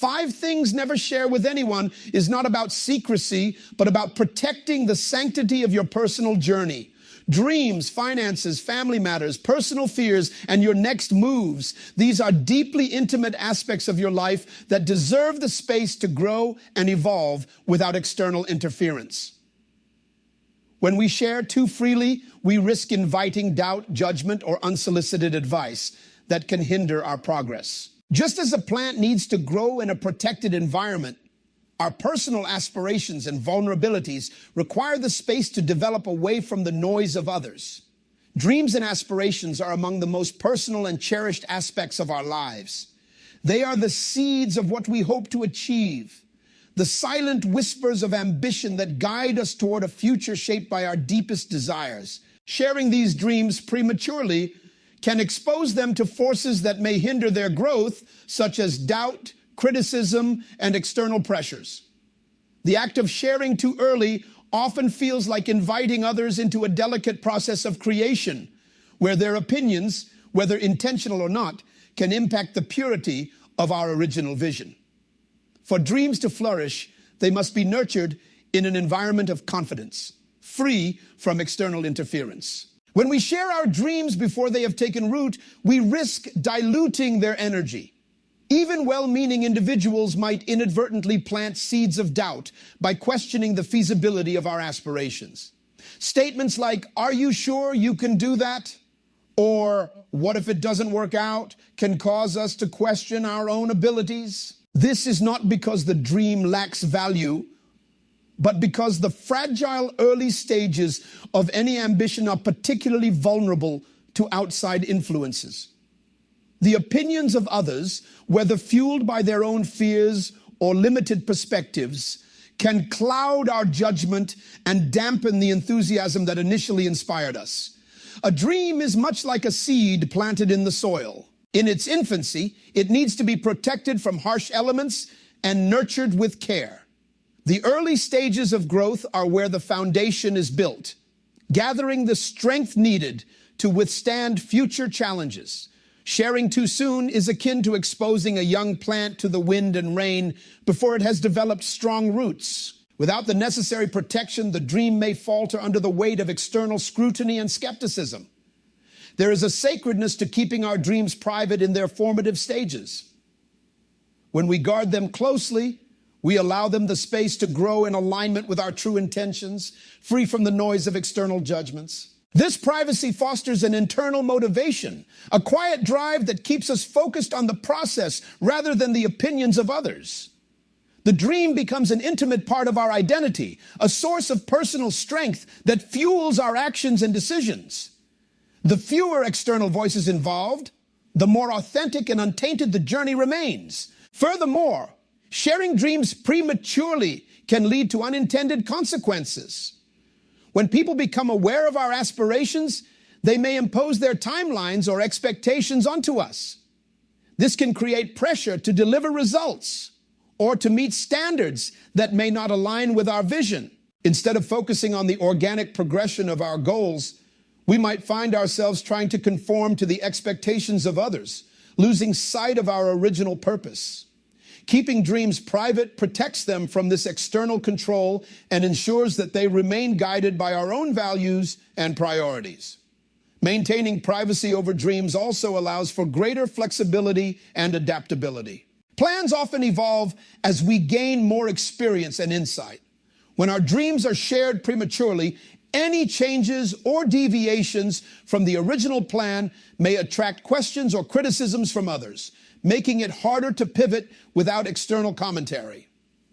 5 Things Never Share with Anyone is not about secrecy, but about protecting the sanctity of your personal journey. Dreams, finances, family matters, personal fears, and your next moves. These are deeply intimate aspects of your life that deserve the space to grow and evolve without external interference. When we share too freely, we risk inviting doubt, judgment, or unsolicited advice that can hinder our progress. Just as a plant needs to grow in a protected environment, our personal aspirations and vulnerabilities require the space to develop away from the noise of others. Dreams and aspirations are among the most personal and cherished aspects of our lives. They are the seeds of what we hope to achieve, the silent whispers of ambition that guide us toward a future shaped by our deepest desires. Sharing these dreams prematurely can expose them to forces that may hinder their growth, such as doubt, criticism, and external pressures. The act of sharing too early often feels like inviting others into a delicate process of creation, where their opinions, whether intentional or not, can impact the purity of our original vision. For dreams to flourish, they must be nurtured in an environment of confidence, free from external interference. When we share our dreams before they have taken root, we risk diluting their energy. Even well-meaning individuals might inadvertently plant seeds of doubt by questioning the feasibility of our aspirations. Statements like, "Are you sure you can do that?" or "What if it doesn't work out?" can cause us to question our own abilities. This is not because the dream lacks value, but because the fragile early stages of any ambition are particularly vulnerable to outside influences. The opinions of others, whether fueled by their own fears or limited perspectives, can cloud our judgment and dampen the enthusiasm that initially inspired us. A dream is much like a seed planted in the soil. In its infancy, it needs to be protected from harsh elements and nurtured with care. The early stages of growth are where the foundation is built, gathering the strength needed to withstand future challenges. Sharing too soon is akin to exposing a young plant to the wind and rain before it has developed strong roots. Without the necessary protection, the dream may falter under the weight of external scrutiny and skepticism. There is a sacredness to keeping our dreams private in their formative stages. When we guard them closely, we allow them the space to grow in alignment with our true intentions, free from the noise of external judgments. This privacy fosters an internal motivation, a quiet drive that keeps us focused on the process rather than the opinions of others. The dream becomes an intimate part of our identity, a source of personal strength that fuels our actions and decisions. The fewer external voices involved, the more authentic and untainted the journey remains. Furthermore, sharing dreams prematurely can lead to unintended consequences. When people become aware of our aspirations, they may impose their timelines or expectations onto us. This can create pressure to deliver results or to meet standards that may not align with our vision. Instead of focusing on the organic progression of our goals, we might find ourselves trying to conform to the expectations of others, losing sight of our original purpose. Keeping dreams private protects them from this external control and ensures that they remain guided by our own values and priorities. Maintaining privacy over dreams also allows for greater flexibility and adaptability. Plans often evolve as we gain more experience and insight. When our dreams are shared prematurely, any changes or deviations from the original plan may attract questions or criticisms from others, making it harder to pivot without external commentary.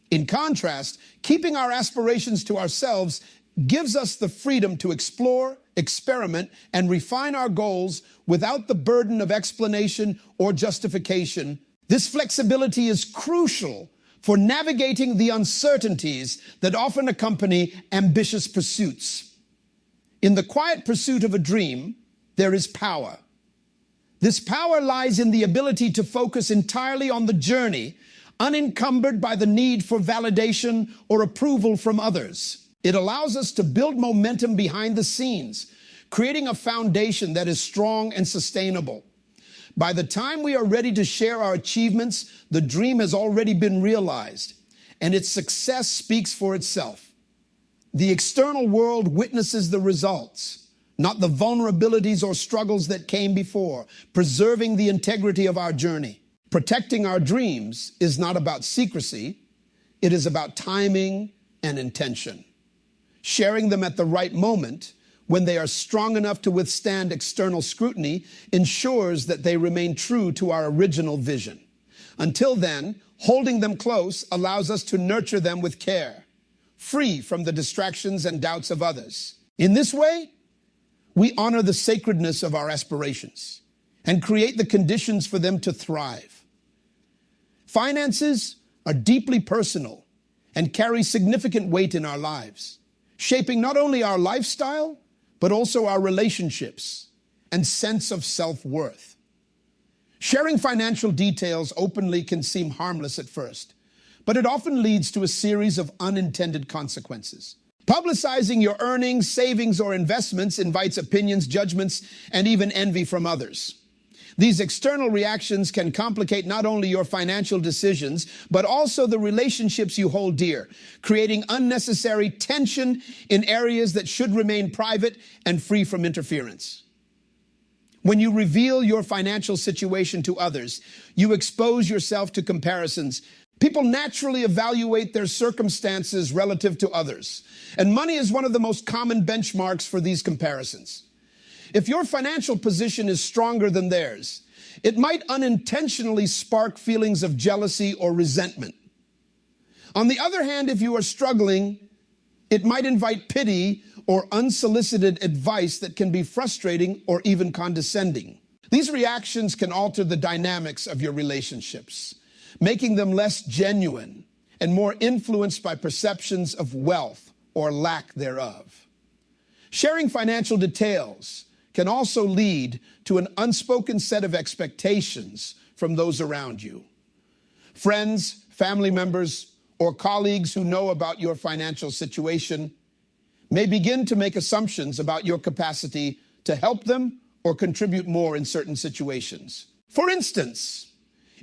In contrast, keeping our aspirations to ourselves gives us the freedom to explore, experiment, and refine our goals without the burden of explanation or justification. This flexibility is crucial for navigating the uncertainties that often accompany ambitious pursuits. In the quiet pursuit of a dream, there is power. This power lies in the ability to focus entirely on the journey, unencumbered by the need for validation or approval from others. It allows us to build momentum behind the scenes, creating a foundation that is strong and sustainable. By the time we are ready to share our achievements, the dream has already been realized, and its success speaks for itself. The external world witnesses the results, not the vulnerabilities or struggles that came before, preserving the integrity of our journey. Protecting our dreams is not about secrecy, it is about timing and intention. Sharing them at the right moment, when they are strong enough to withstand external scrutiny, ensures that they remain true to our original vision. Until then, holding them close allows us to nurture them with care, free from the distractions and doubts of others. In this way, we honor the sacredness of our aspirations and create the conditions for them to thrive. Finances are deeply personal and carry significant weight in our lives, shaping not only our lifestyle, but also our relationships and sense of self-worth. Sharing financial details openly can seem harmless at first, but it often leads to a series of unintended consequences. Publicizing your earnings, savings, or investments invites opinions, judgments, and even envy from others. These external reactions can complicate not only your financial decisions, but also the relationships you hold dear, creating unnecessary tension in areas that should remain private and free from interference. When you reveal your financial situation to others, you expose yourself to comparisons. People naturally evaluate their circumstances relative to others, and money is one of the most common benchmarks for these comparisons. If your financial position is stronger than theirs, it might unintentionally spark feelings of jealousy or resentment. On the other hand, if you are struggling, it might invite pity or unsolicited advice that can be frustrating or even condescending. These reactions can alter the dynamics of your relationships, making them less genuine and more influenced by perceptions of wealth or lack thereof. Sharing financial details can also lead to an unspoken set of expectations from those around you. Friends, family members, or colleagues who know about your financial situation may begin to make assumptions about your capacity to help them or contribute more in certain situations. For instance,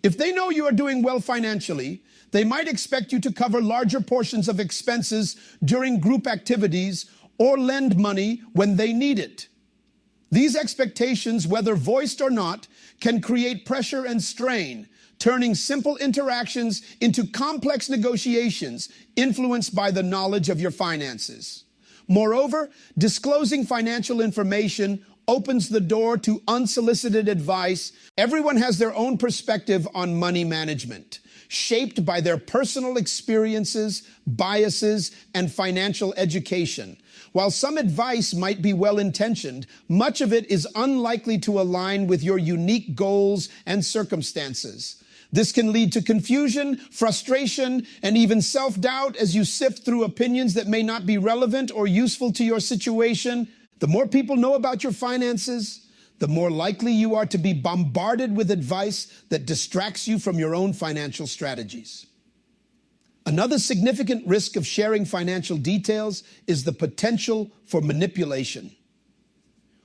if they know you are doing well financially, they might expect you to cover larger portions of expenses during group activities or lend money when they need it. These expectations, whether voiced or not, can create pressure and strain, turning simple interactions into complex negotiations influenced by the knowledge of your finances. Moreover, disclosing financial information opens the door to unsolicited advice. Everyone has their own perspective on money management, shaped by their personal experiences, biases, and financial education. While some advice might be well-intentioned, much of it is unlikely to align with your unique goals and circumstances. This can lead to confusion, frustration, and even self-doubt as you sift through opinions that may not be relevant or useful to your situation. The more people know about your finances, the more likely you are to be bombarded with advice that distracts you from your own financial strategies. Another significant risk of sharing financial details is the potential for manipulation.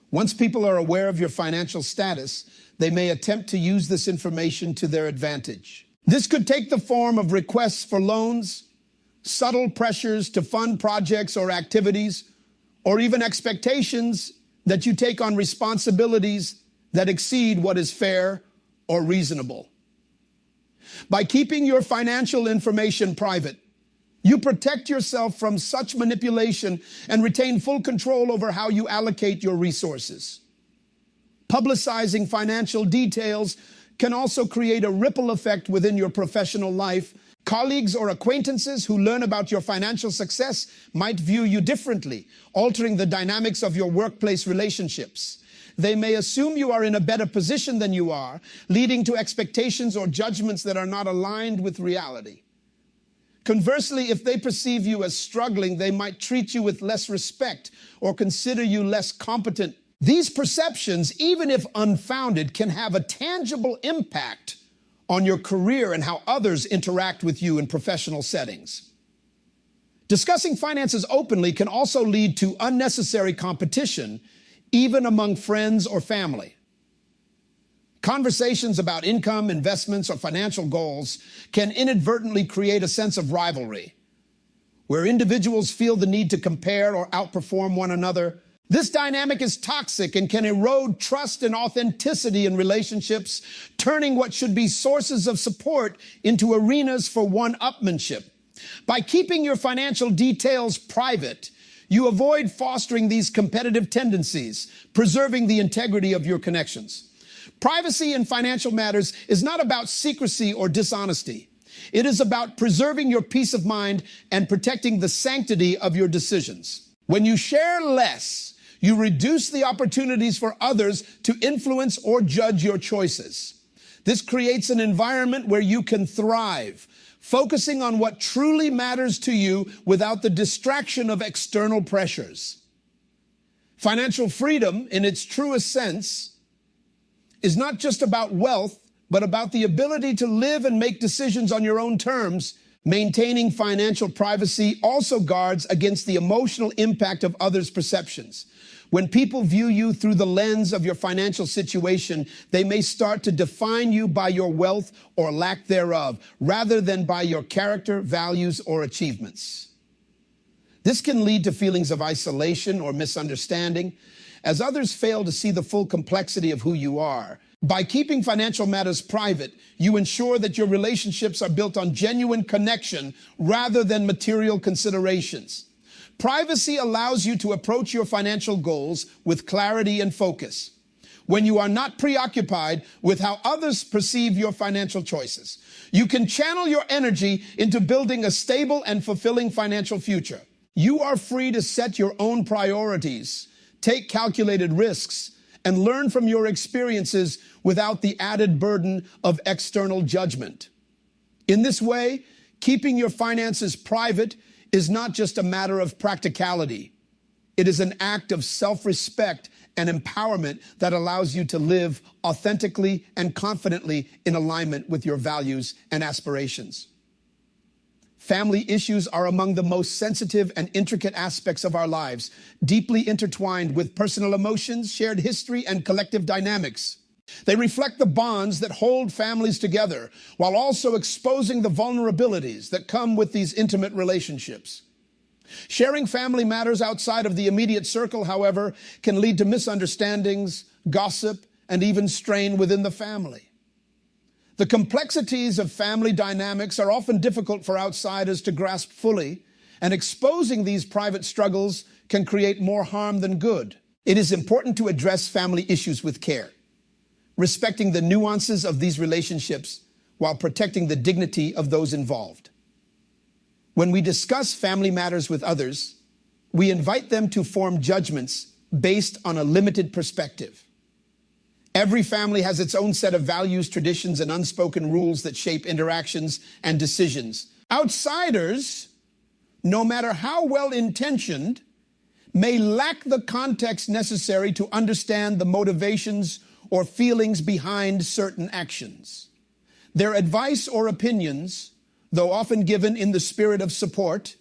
Once people are aware of your financial status, they may attempt to use this information to their advantage. This could take the form of requests for loans, subtle pressures to fund projects or activities, or even expectations that you take on responsibilities that exceed what is fair or reasonable. By keeping your financial information private, you protect yourself from such manipulation and retain full control over how you allocate your resources. Publicizing financial details can also create a ripple effect within your professional life. Colleagues or acquaintances who learn about your financial success might view you differently, altering the dynamics of your workplace relationships. They may assume you are in a better position than you are, leading to expectations or judgments that are not aligned with reality. Conversely, if they perceive you as struggling, they might treat you with less respect or consider you less competent. These perceptions, even if unfounded, can have a tangible impact on your career and how others interact with you in professional settings. Discussing finances openly can also lead to unnecessary competition, even among friends or family. Conversations about income, investments, or financial goals can inadvertently create a sense of rivalry, where individuals feel the need to compare or outperform one another. This dynamic is toxic and can erode trust and authenticity in relationships, turning what should be sources of support into arenas for one-upmanship. By keeping your financial details private, you avoid fostering these competitive tendencies, preserving the integrity of your connections. Privacy in financial matters is not about secrecy or dishonesty. It is about preserving your peace of mind and protecting the sanctity of your decisions. When you share less, you reduce the opportunities for others to influence or judge your choices. This creates an environment where you can thrive, focusing on what truly matters to you without the distraction of external pressures. Financial freedom, in its truest sense, is not just about wealth, but about the ability to live and make decisions on your own terms. Maintaining financial privacy also guards against the emotional impact of others' perceptions. When people view you through the lens of your financial situation, they may start to define you by your wealth or lack thereof, rather than by your character, values, or achievements. This can lead to feelings of isolation or misunderstanding, as others fail to see the full complexity of who you are. By keeping financial matters private, you ensure that your relationships are built on genuine connection rather than material considerations. Privacy allows you to approach your financial goals with clarity and focus, when you are not preoccupied with how others perceive your financial choices. You can channel your energy into building a stable and fulfilling financial future. You are free to set your own priorities, take calculated risks, and learn from your experiences without the added burden of external judgment. In this way, keeping your finances private is not just a matter of practicality. It is an act of self-respect and empowerment that allows you to live authentically and confidently in alignment with your values and aspirations. Family issues are among the most sensitive and intricate aspects of our lives, deeply intertwined with personal emotions, shared history, and collective dynamics. They reflect the bonds that hold families together, while also exposing the vulnerabilities that come with these intimate relationships. Sharing family matters outside of the immediate circle, however, can lead to misunderstandings, gossip, and even strain within the family. The complexities of family dynamics are often difficult for outsiders to grasp fully, and exposing these private struggles can create more harm than good. It is important to address family issues with care, respecting the nuances of these relationships while protecting the dignity of those involved. When we discuss family matters with others, we invite them to form judgments based on a limited perspective. Every family has its own set of values, traditions, and unspoken rules that shape interactions and decisions. Outsiders, no matter how well-intentioned, may lack the context necessary to understand the motivations or feelings behind certain actions. Their advice or opinions, though often given in the spirit of support,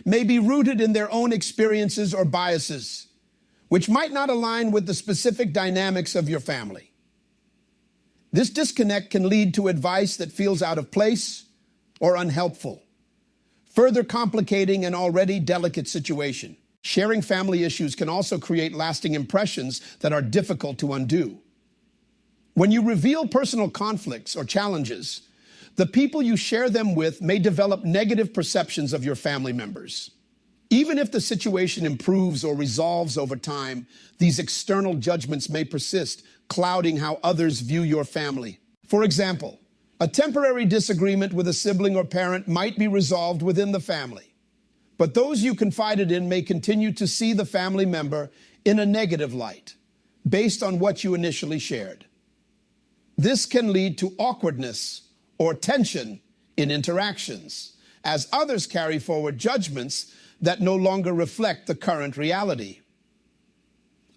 may be rooted in their own experiences or biases, which might not align with the specific dynamics of your family. This disconnect can lead to advice that feels out of place or unhelpful, further complicating an already delicate situation. Sharing family issues can also create lasting impressions that are difficult to undo. When you reveal personal conflicts or challenges, the people you share them with may develop negative perceptions of your family members. Even if the situation improves or resolves over time, these external judgments may persist, clouding how others view your family. For example, a temporary disagreement with a sibling or parent might be resolved within the family, but those you confided in may continue to see the family member in a negative light, based on what you initially shared. This can lead to awkwardness or tension in interactions, as others carry forward judgments that no longer reflect the current reality.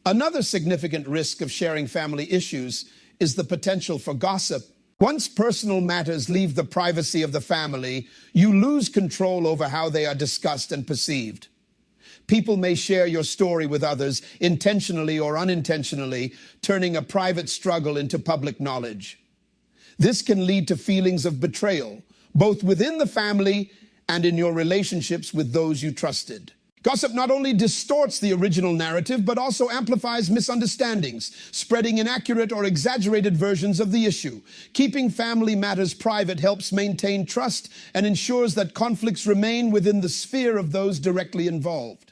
Another significant risk of sharing family issues is the potential for gossip. Once personal matters leave the privacy of the family, you lose control over how they are discussed and perceived. People may share your story with others, intentionally or unintentionally, turning a private struggle into public knowledge. This can lead to feelings of betrayal, both within the family and in your relationships with those you trusted. Gossip not only distorts the original narrative, but also amplifies misunderstandings, spreading inaccurate or exaggerated versions of the issue. Keeping family matters private helps maintain trust and ensures that conflicts remain within the sphere of those directly involved.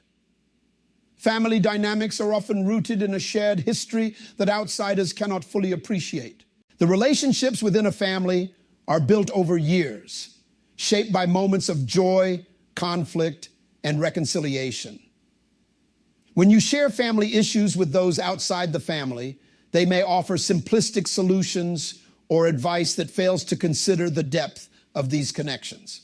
Family dynamics are often rooted in a shared history that outsiders cannot fully appreciate. The relationships within a family are built over years, shaped by moments of joy, conflict, and reconciliation. When you share family issues with those outside the family, they may offer simplistic solutions or advice that fails to consider the depth of these connections.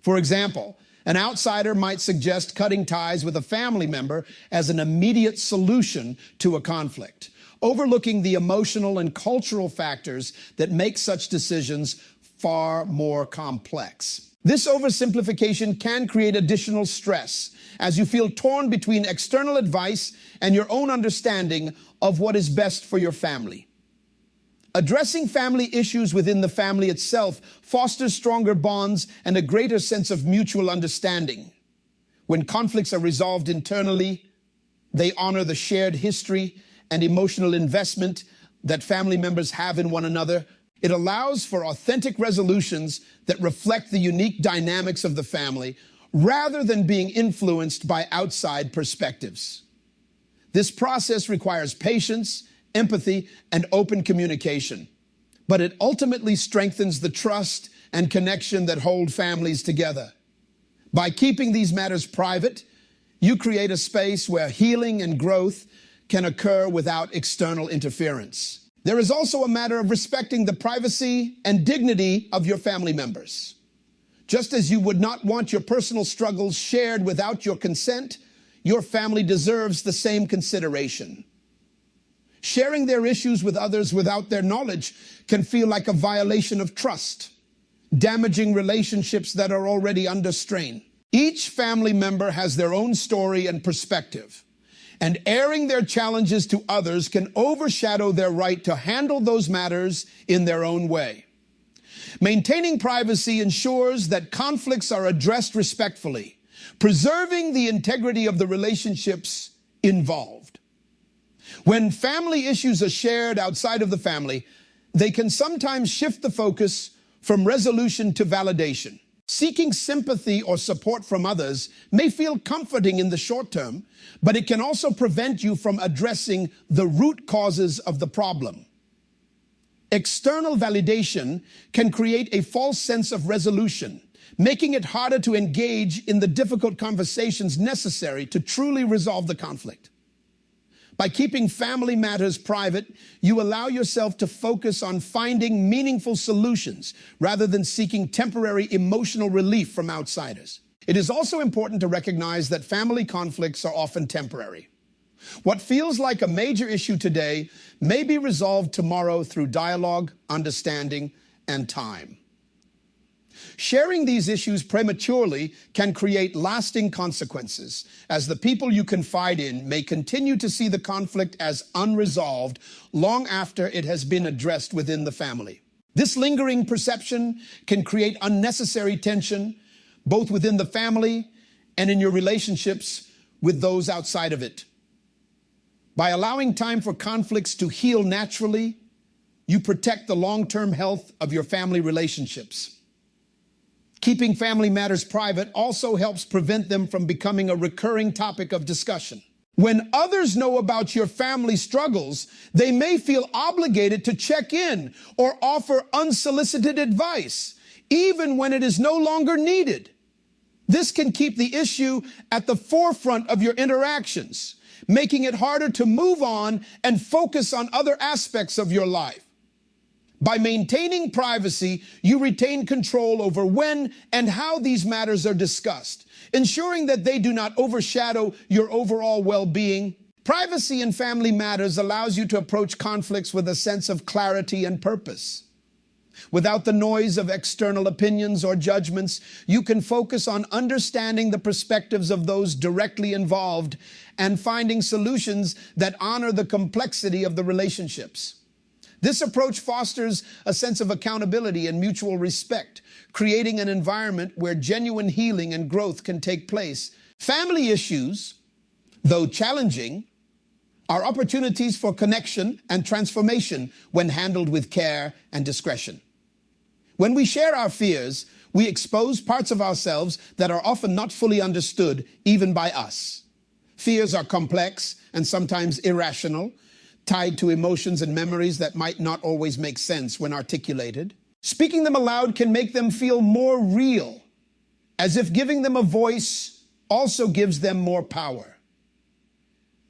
For example, an outsider might suggest cutting ties with a family member as an immediate solution to a conflict, overlooking the emotional and cultural factors that make such decisions far more complex. This oversimplification can create additional stress as you feel torn between external advice and your own understanding of what is best for your family. Addressing family issues within the family itself fosters stronger bonds and a greater sense of mutual understanding. When conflicts are resolved internally, they honor the shared history and emotional investment that family members have in one another. It allows for authentic resolutions that reflect the unique dynamics of the family rather than being influenced by outside perspectives. This process requires patience, empathy, and open communication, but it ultimately strengthens the trust and connection that hold families together. By keeping these matters private, you create a space where healing and growth can occur without external interference. There is also a matter of respecting the privacy and dignity of your family members. Just as you would not want your personal struggles shared without your consent, your family deserves the same consideration. Sharing their issues with others without their knowledge can feel like a violation of trust, damaging relationships that are already under strain. Each family member has their own story and perspective, and airing their challenges to others can overshadow their right to handle those matters in their own way. Maintaining privacy ensures that conflicts are addressed respectfully, preserving the integrity of the relationships involved. When family issues are shared outside of the family, they can sometimes shift the focus from resolution to validation. Seeking sympathy or support from others may feel comforting in the short term, but it can also prevent you from addressing the root causes of the problem. External validation can create a false sense of resolution, making it harder to engage in the difficult conversations necessary to truly resolve the conflict. By keeping family matters private, you allow yourself to focus on finding meaningful solutions rather than seeking temporary emotional relief from outsiders. It is also important to recognize that family conflicts are often temporary. What feels like a major issue today may be resolved tomorrow through dialogue, understanding, and time. Sharing these issues prematurely can create lasting consequences, as the people you confide in may continue to see the conflict as unresolved long after it has been addressed within the family. This lingering perception can create unnecessary tension, both within the family and in your relationships with those outside of it. By allowing time for conflicts to heal naturally, you protect the long-term health of your family relationships. Keeping family matters private also helps prevent them from becoming a recurring topic of discussion. When others know about your family struggles, they may feel obligated to check in or offer unsolicited advice, even when it is no longer needed. This can keep the issue at the forefront of your interactions, making it harder to move on and focus on other aspects of your life. By maintaining privacy, you retain control over when and how these matters are discussed, ensuring that they do not overshadow your overall well-being. Privacy in family matters allows you to approach conflicts with a sense of clarity and purpose. Without the noise of external opinions or judgments, you can focus on understanding the perspectives of those directly involved and finding solutions that honor the complexity of the relationships. This approach fosters a sense of accountability and mutual respect, creating an environment where genuine healing and growth can take place. Family issues, though challenging, are opportunities for connection and transformation when handled with care and discretion. When we share our fears, we expose parts of ourselves that are often not fully understood, even by us. Fears are complex and sometimes irrational, tied to emotions and memories that might not always make sense when articulated. Speaking them aloud can make them feel more real, as if giving them a voice also gives them more power.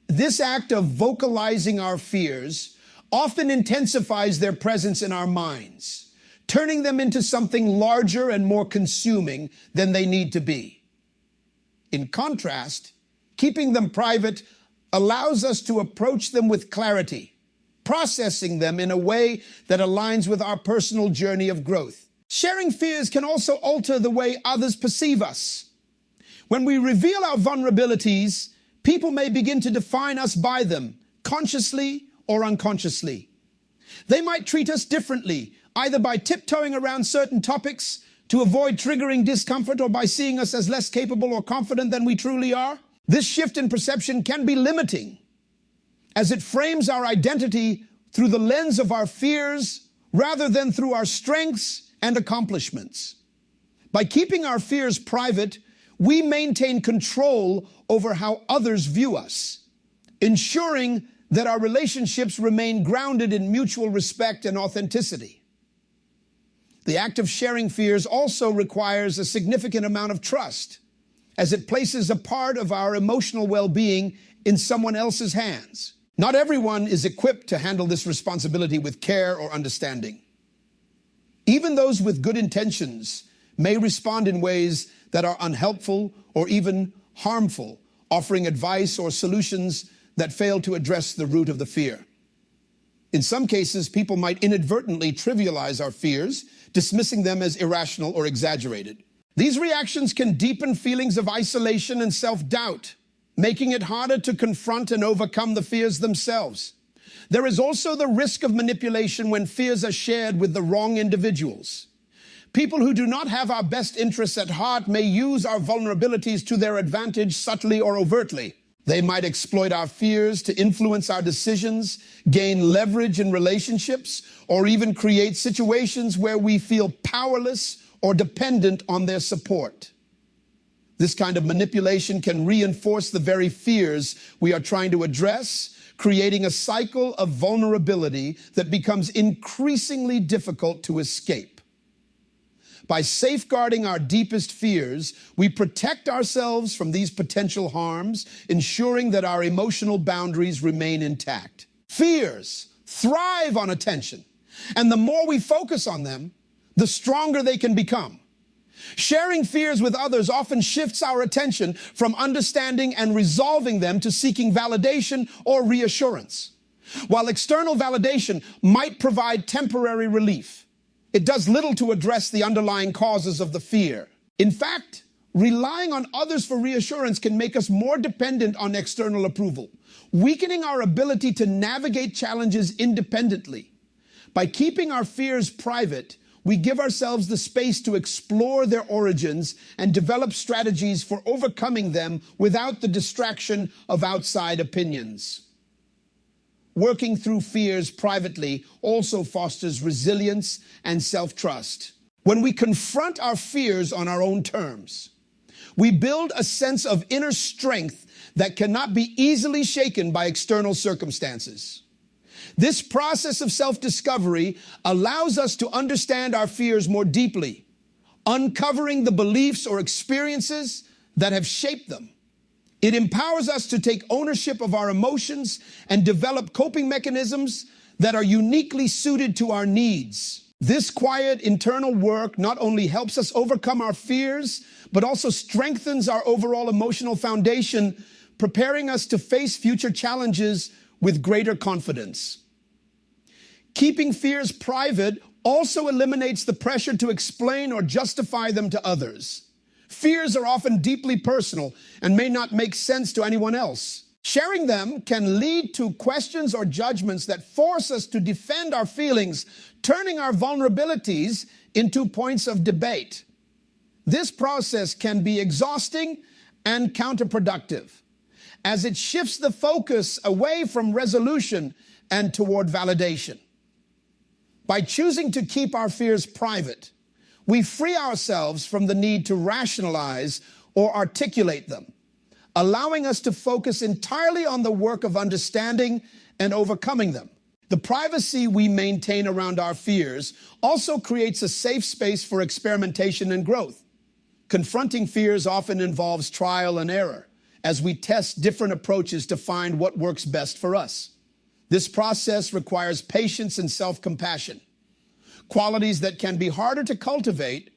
This act of vocalizing our fears often intensifies their presence in our minds, turning them into something larger and more consuming than they need to be. In contrast, keeping them private allows us to approach them with clarity, processing them in a way that aligns with our personal journey of growth. Sharing fears can also alter the way others perceive us. When we reveal our vulnerabilities, people may begin to define us by them, consciously or unconsciously. They might treat us differently, either by tiptoeing around certain topics to avoid triggering discomfort or by seeing us as less capable or confident than we truly are. This shift in perception can be limiting, as it frames our identity through the lens of our fears rather than through our strengths and accomplishments. By keeping our fears private, we maintain control over how others view us, ensuring that our relationships remain grounded in mutual respect and authenticity. The act of sharing fears also requires a significant amount of trust, as it places a part of our emotional well-being in someone else's hands. Not everyone is equipped to handle this responsibility with care or understanding. Even those with good intentions may respond in ways that are unhelpful or even harmful, offering advice or solutions that fail to address the root of the fear. In some cases, people might inadvertently trivialize our fears, dismissing them as irrational or exaggerated. These reactions can deepen feelings of isolation and self-doubt, making it harder to confront and overcome the fears themselves. There is also the risk of manipulation when fears are shared with the wrong individuals. People who do not have our best interests at heart may use our vulnerabilities to their advantage subtly or overtly. They might exploit our fears to influence our decisions, gain leverage in relationships, or even create situations where we feel powerless or dependent on their support. This kind of manipulation can reinforce the very fears we are trying to address, creating a cycle of vulnerability that becomes increasingly difficult to escape. By safeguarding our deepest fears, we protect ourselves from these potential harms, ensuring that our emotional boundaries remain intact. Fears thrive on attention, and the more we focus on them, the stronger they can become. Sharing fears with others often shifts our attention from understanding and resolving them to seeking validation or reassurance. While external validation might provide temporary relief, it does little to address the underlying causes of the fear. In fact, relying on others for reassurance can make us more dependent on external approval, weakening our ability to navigate challenges independently. By keeping our fears private, we give ourselves the space to explore their origins and develop strategies for overcoming them without the distraction of outside opinions. Working through fears privately also fosters resilience and self-trust. When we confront our fears on our own terms, we build a sense of inner strength that cannot be easily shaken by external circumstances. This process of self-discovery allows us to understand our fears more deeply, uncovering the beliefs or experiences that have shaped them. It empowers us to take ownership of our emotions and develop coping mechanisms that are uniquely suited to our needs. This quiet internal work not only helps us overcome our fears, but also strengthens our overall emotional foundation, preparing us to face future challenges with greater confidence. Keeping fears private also eliminates the pressure to explain or justify them to others. Fears are often deeply personal and may not make sense to anyone else. Sharing them can lead to questions or judgments that force us to defend our feelings, turning our vulnerabilities into points of debate. This process can be exhausting and counterproductive, as it shifts the focus away from resolution and toward validation. By choosing to keep our fears private, we free ourselves from the need to rationalize or articulate them, allowing us to focus entirely on the work of understanding and overcoming them. The privacy we maintain around our fears also creates a safe space for experimentation and growth. Confronting fears often involves trial and error, as we test different approaches to find what works best for us. This process requires patience and self-compassion, qualities that can be harder to cultivate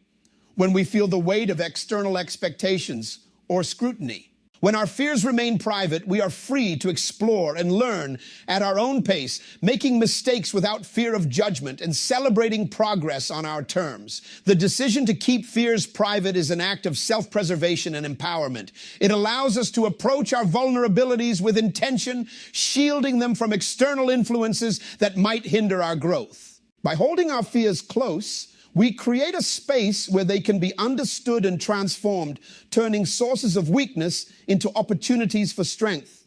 when we feel the weight of external expectations or scrutiny. When our fears remain private, we are free to explore and learn at our own pace, making mistakes without fear of judgment and celebrating progress on our terms. The decision to keep fears private is an act of self-preservation and empowerment. It allows us to approach our vulnerabilities with intention, shielding them from external influences that might hinder our growth. By holding our fears close, we create a space where they can be understood and transformed, turning sources of weakness into opportunities for strength.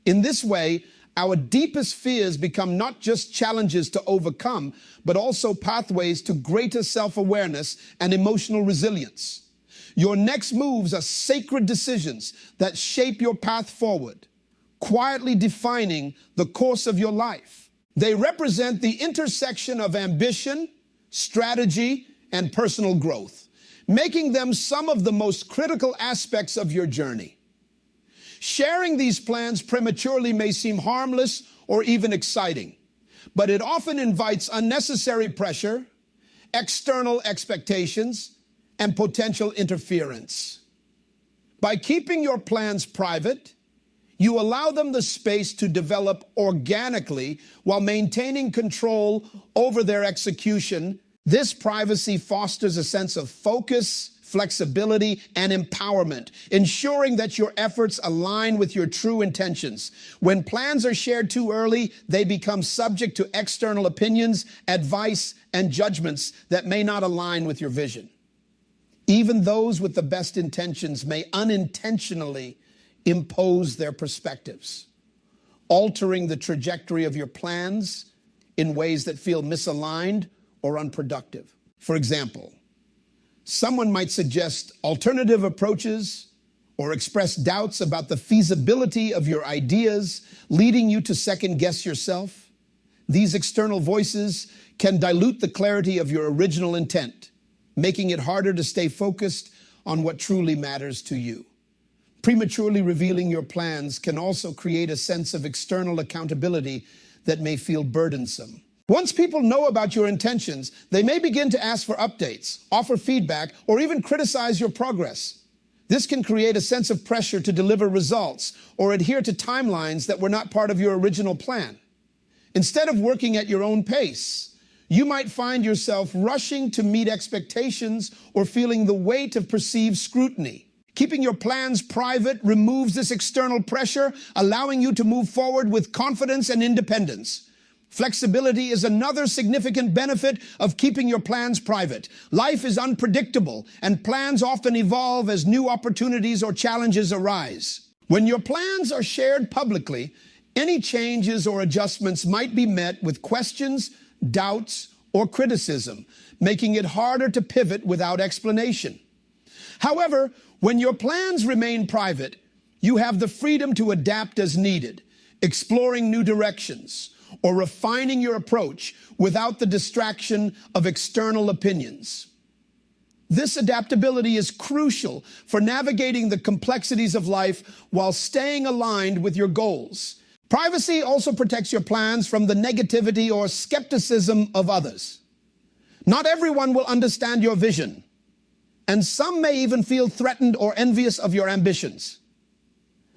In this way, our deepest fears become not just challenges to overcome, but also pathways to greater self-awareness and emotional resilience. Your next moves are sacred decisions that shape your path forward, quietly defining the course of your life. They represent the intersection of ambition, strategy, and personal growth, making them some of the most critical aspects of your journey. Sharing these plans prematurely may seem harmless or even exciting, but it often invites unnecessary pressure, external expectations, and potential interference. By keeping your plans private, you allow them the space to develop organically while maintaining control over their execution. This privacy fosters a sense of focus, flexibility, and empowerment, ensuring that your efforts align with your true intentions. When plans are shared too early, they become subject to external opinions, advice, and judgments that may not align with your vision. Even those with the best intentions may unintentionally impose their perspectives, altering the trajectory of your plans in ways that feel misaligned or unproductive. For example, someone might suggest alternative approaches or express doubts about the feasibility of your ideas, leading you to second-guess yourself. These external voices can dilute the clarity of your original intent, making it harder to stay focused on what truly matters to you. Prematurely revealing your plans can also create a sense of external accountability that may feel burdensome. Once people know about your intentions, they may begin to ask for updates, offer feedback, or even criticize your progress. This can create a sense of pressure to deliver results or adhere to timelines that were not part of your original plan. Instead of working at your own pace, you might find yourself rushing to meet expectations or feeling the weight of perceived scrutiny. Keeping your plans private removes this external pressure, allowing you to move forward with confidence and independence. Flexibility is another significant benefit of keeping your plans private. Life is unpredictable, and plans often evolve as new opportunities or challenges arise. When your plans are shared publicly, any changes or adjustments might be met with questions, doubts, or criticism, making it harder to pivot without explanation. However, when your plans remain private, you have the freedom to adapt as needed, exploring new directions, or refining your approach without the distraction of external opinions. This adaptability is crucial for navigating the complexities of life while staying aligned with your goals. Privacy also protects your plans from the negativity or skepticism of others. Not everyone will understand your vision, and some may even feel threatened or envious of your ambitions.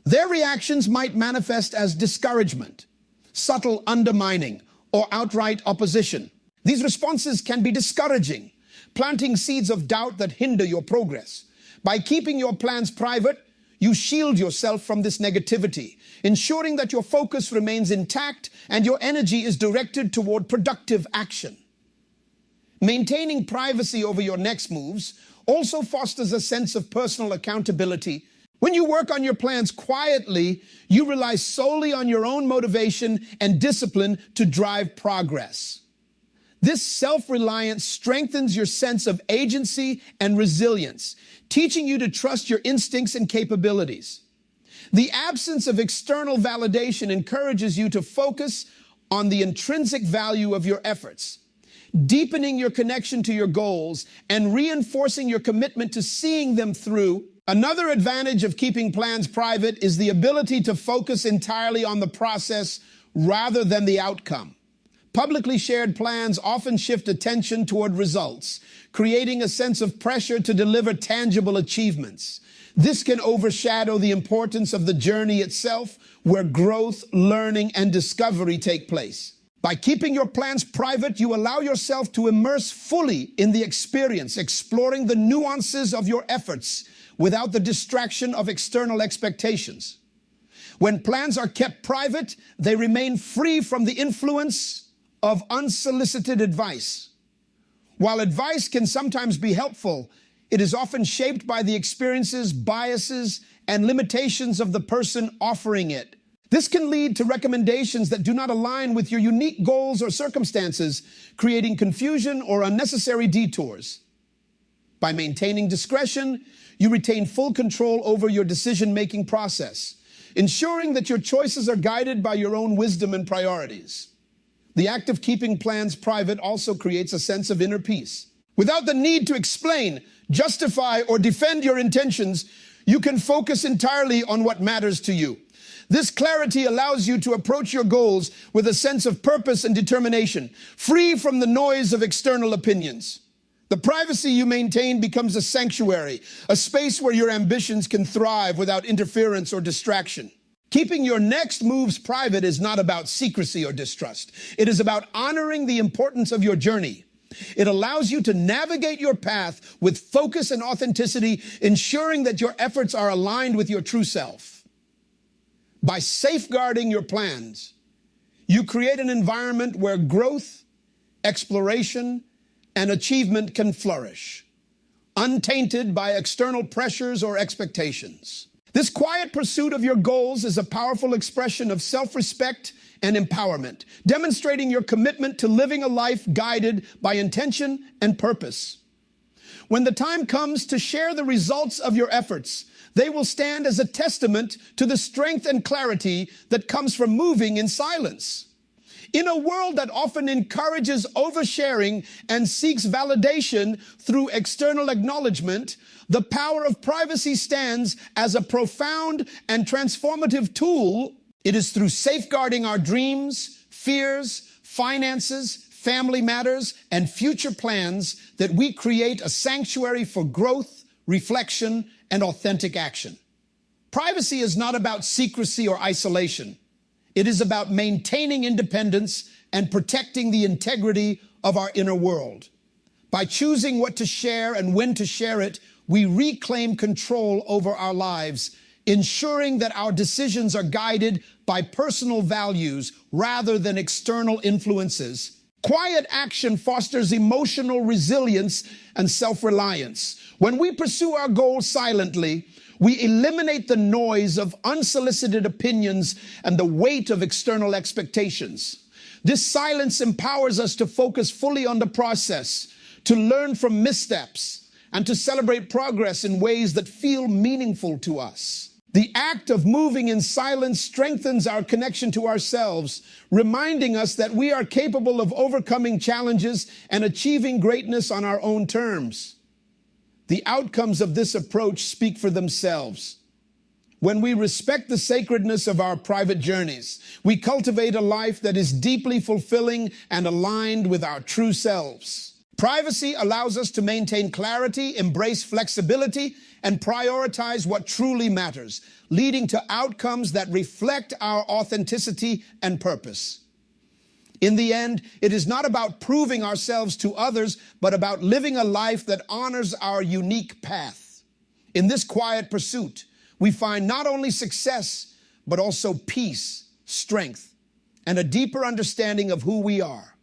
Their reactions might manifest as discouragement, subtle undermining, or outright opposition. These responses can be discouraging, planting seeds of doubt that hinder your progress. By keeping your plans private, you shield yourself from this negativity, ensuring that your focus remains intact and your energy is directed toward productive action. Maintaining privacy over your next moves also fosters a sense of personal accountability. When you work on your plans quietly, you rely solely on your own motivation and discipline to drive progress. This self-reliance strengthens your sense of agency and resilience, teaching you to trust your instincts and capabilities. The absence of external validation encourages you to focus on the intrinsic value of your efforts, deepening your connection to your goals and reinforcing your commitment to seeing them through. Another advantage of keeping plans private is the ability to focus entirely on the process rather than the outcome. Publicly shared plans often shift attention toward results, creating a sense of pressure to deliver tangible achievements. This can overshadow the importance of the journey itself, where growth, learning, and discovery take place. By keeping your plans private, you allow yourself to immerse fully in the experience, exploring the nuances of your efforts without the distraction of external expectations. When plans are kept private, they remain free from the influence of unsolicited advice. While advice can sometimes be helpful, it is often shaped by the experiences, biases, and limitations of the person offering it. This can lead to recommendations that do not align with your unique goals or circumstances, creating confusion or unnecessary detours. By maintaining discretion, you retain full control over your decision-making process, ensuring that your choices are guided by your own wisdom and priorities. The act of keeping plans private also creates a sense of inner peace. Without the need to explain, justify, or defend your intentions, you can focus entirely on what matters to you. This clarity allows you to approach your goals with a sense of purpose and determination, free from the noise of external opinions. The privacy you maintain becomes a sanctuary, a space where your ambitions can thrive without interference or distraction. Keeping your next moves private is not about secrecy or distrust. It is about honoring the importance of your journey. It allows you to navigate your path with focus and authenticity, ensuring that your efforts are aligned with your true self. By safeguarding your plans, you create an environment where growth, exploration, and achievement can flourish, untainted by external pressures or expectations. This quiet pursuit of your goals is a powerful expression of self-respect and empowerment, demonstrating your commitment to living a life guided by intention and purpose. When the time comes to share the results of your efforts, they will stand as a testament to the strength and clarity that comes from moving in silence. In a world that often encourages oversharing and seeks validation through external acknowledgement, the power of privacy stands as a profound and transformative tool. It is through safeguarding our dreams, fears, finances, family matters, and future plans that we create a sanctuary for growth, reflection, and authentic action. Privacy is not about secrecy or isolation. It is about maintaining independence and protecting the integrity of our inner world. By choosing what to share and when to share it, we reclaim control over our lives, ensuring that our decisions are guided by personal values rather than external influences. Quiet action fosters emotional resilience and self-reliance. When we pursue our goals silently, we eliminate the noise of unsolicited opinions and the weight of external expectations. This silence empowers us to focus fully on the process, to learn from missteps, and to celebrate progress in ways that feel meaningful to us. The act of moving in silence strengthens our connection to ourselves, reminding us that we are capable of overcoming challenges and achieving greatness on our own terms. The outcomes of this approach speak for themselves. When we respect the sacredness of our private journeys, we cultivate a life that is deeply fulfilling and aligned with our true selves. Privacy allows us to maintain clarity, embrace flexibility, and prioritize what truly matters, leading to outcomes that reflect our authenticity and purpose. In the end, it is not about proving ourselves to others, but about living a life that honors our unique path. In this quiet pursuit, we find not only success, but also peace, strength, and a deeper understanding of who we are.